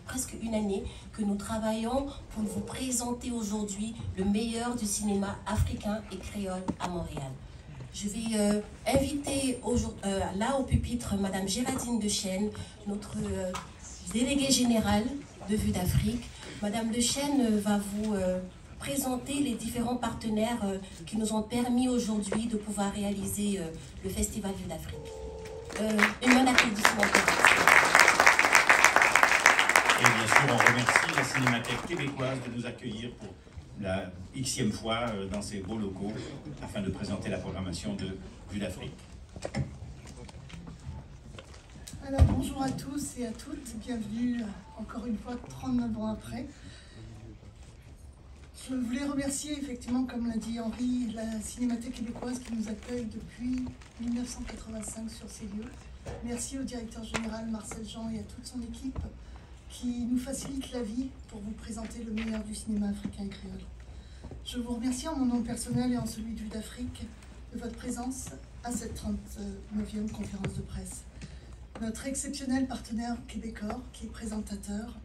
Presque une année que nous travaillons pour vous présenter aujourd'hui le meilleur du cinéma africain et créole à Montréal. Je vais inviter là au pupitre Madame Géraldine Dechêne, notre déléguée générale de Vue d'Afrique. Madame Dechêne va vous présenter les différents partenaires qui nous ont permis aujourd'hui de pouvoir réaliser le Festival Vue d'Afrique. Un bon applaudissement pour vous. Et bien sûr, on remercie la Cinémathèque québécoise de nous accueillir pour la xème fois dans ces beaux locaux afin de présenter la programmation de Vue d'Afrique. Alors bonjour à tous et à toutes, bienvenue encore une fois 39 ans après. Je voulais remercier effectivement, comme l'a dit Henri, la Cinémathèque québécoise qui nous accueille depuis 1985 sur ces lieux. Merci au directeur général Marcel Jean et à toute son équipe qui nous facilite la vie pour vous présenter le meilleur du cinéma africain et créole. Je vous remercie en mon nom personnel et en celui de Vue d'Afrique de votre présence à cette 39e conférence de presse. Notre exceptionnel partenaire Québecor, qui est présentateur,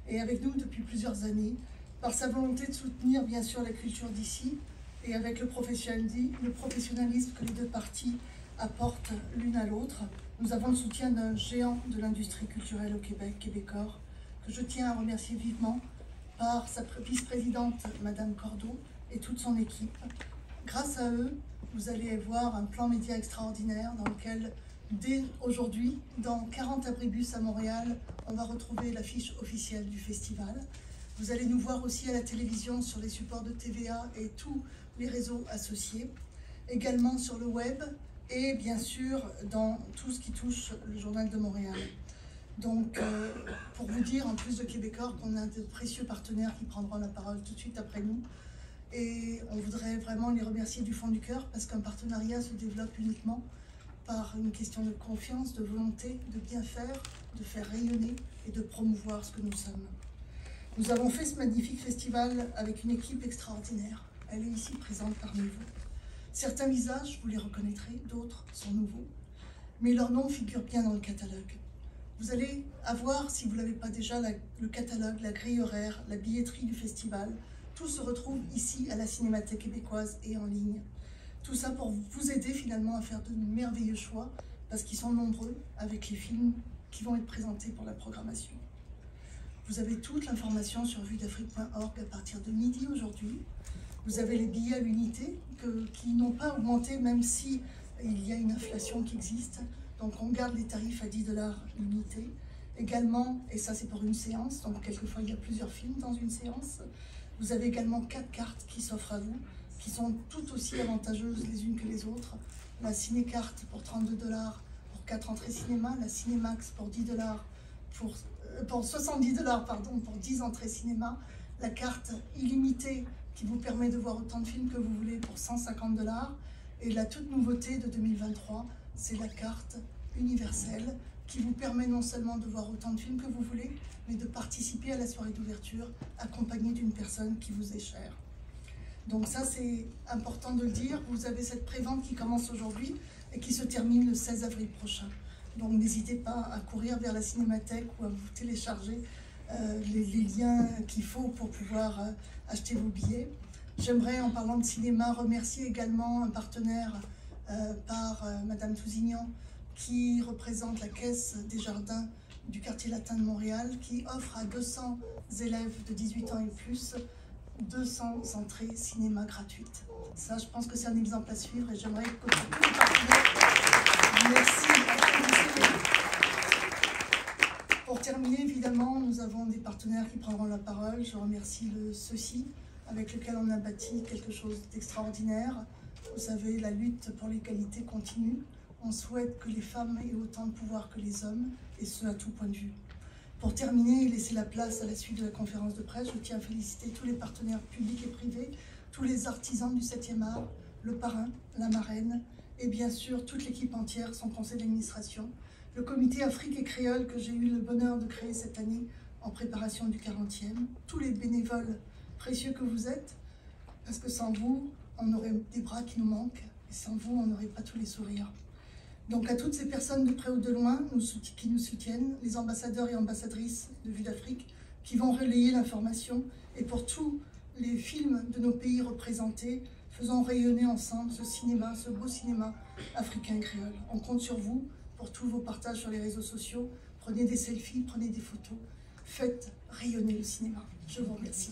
est avec nous depuis plusieurs années, par sa volonté de soutenir bien sûr la culture d'ici et avec le professionnalisme que les deux parties apportent l'une à l'autre. Nous avons le soutien d'un géant de l'industrie culturelle au Québec, Québecor, que je tiens à remercier vivement par sa vice-présidente, Madame Cordeau, et toute son équipe. Grâce à eux, vous allez voir un plan média extraordinaire dans lequel, dès aujourd'hui, dans 40 abribus à Montréal, on va retrouver l'affiche officielle du festival. Vous allez nous voir aussi à la télévision, sur les supports de TVA et tous les réseaux associés, également sur le web et bien sûr dans tout ce qui touche le Journal de Montréal. Donc, pour vous dire, en plus de Québecor, qu'on a de précieux partenaires qui prendront la parole tout de suite après nous. Et on voudrait vraiment les remercier du fond du cœur parce qu'un partenariat se développe uniquement par une question de confiance, de volonté, de bien faire, de faire rayonner et de promouvoir ce que nous sommes. Nous avons fait ce magnifique festival avec une équipe extraordinaire. Elle est ici présente parmi vous. Certains visages, vous les reconnaîtrez, d'autres sont nouveaux, mais leurs noms figurent bien dans le catalogue. Vous allez avoir, si vous ne l'avez pas déjà, le catalogue, la grille horaire, la billetterie du festival. Tout se retrouve ici à la Cinémathèque québécoise et en ligne. Tout ça pour vous aider finalement à faire de merveilleux choix, parce qu'ils sont nombreux avec les films qui vont être présentés pour la programmation. Vous avez toute l'information sur vuedafrique.org à partir de midi aujourd'hui. Vous avez les billets à l'unité qui n'ont pas augmenté, même si il y a une inflation qui existe. Donc on garde les tarifs à 10 $ l'unité. Également, et ça c'est pour une séance, donc quelquefois il y a plusieurs films dans une séance. Vous avez également 4 cartes qui s'offrent à vous, qui sont toutes aussi avantageuses les unes que les autres. La Cinécarte pour 32 $ pour 4 entrées cinéma, la Cinémax pour 10 $, pour 70 $, pardon, pour 10 entrées cinéma, la carte illimitée qui vous permet de voir autant de films que vous voulez pour 150 $, et la toute nouveauté de 2023, c'est la carte universelle qui vous permet non seulement de voir autant de films que vous voulez, mais de participer à la soirée d'ouverture accompagné d'une personne qui vous est chère. Donc ça, c'est important de le dire. Vous avez cette prévente qui commence aujourd'hui et qui se termine le 16 avril prochain. Donc n'hésitez pas à courir vers la Cinémathèque ou à vous télécharger les liens qu'il faut pour pouvoir acheter vos billets. J'aimerais, en parlant de cinéma, remercier également un partenaire par Madame Tousignan, qui représente la Caisse des Jardins du quartier latin de Montréal, qui offre à 200 élèves de 18 ans et plus 200 entrées cinéma gratuites. Ça, je pense que c'est un exemple à suivre et j'aimerais que tous les partenaires... Merci. Pour terminer, évidemment, nous avons des partenaires qui prendront la parole. Je remercie le CECI, avec lequel on a bâti quelque chose d'extraordinaire. Vous savez, la lutte pour l'égalité continue. On souhaite que les femmes aient autant de pouvoir que les hommes, et ce, à tout point de vue. Pour terminer et laisser la place à la suite de la conférence de presse, je tiens à féliciter tous les partenaires publics et privés, tous les artisans du 7e art, le parrain, la marraine, et bien sûr toute l'équipe entière, son conseil d'administration, le comité Afrique et Créole que j'ai eu le bonheur de créer cette année en préparation du 40e, tous les bénévoles précieux que vous êtes, parce que sans vous, on aurait des bras qui nous manquent, et sans vous, on n'aurait pas tous les sourires. Donc à toutes ces personnes de près ou de loin qui nous soutiennent, les ambassadeurs et ambassadrices de Vue d'Afrique qui vont relayer l'information, et pour tous les films de nos pays représentés, faisons rayonner ensemble ce cinéma, ce beau cinéma africain et créole. On compte sur vous pour tous vos partages sur les réseaux sociaux. Prenez des selfies, prenez des photos, faites rayonner le cinéma. Je vous remercie.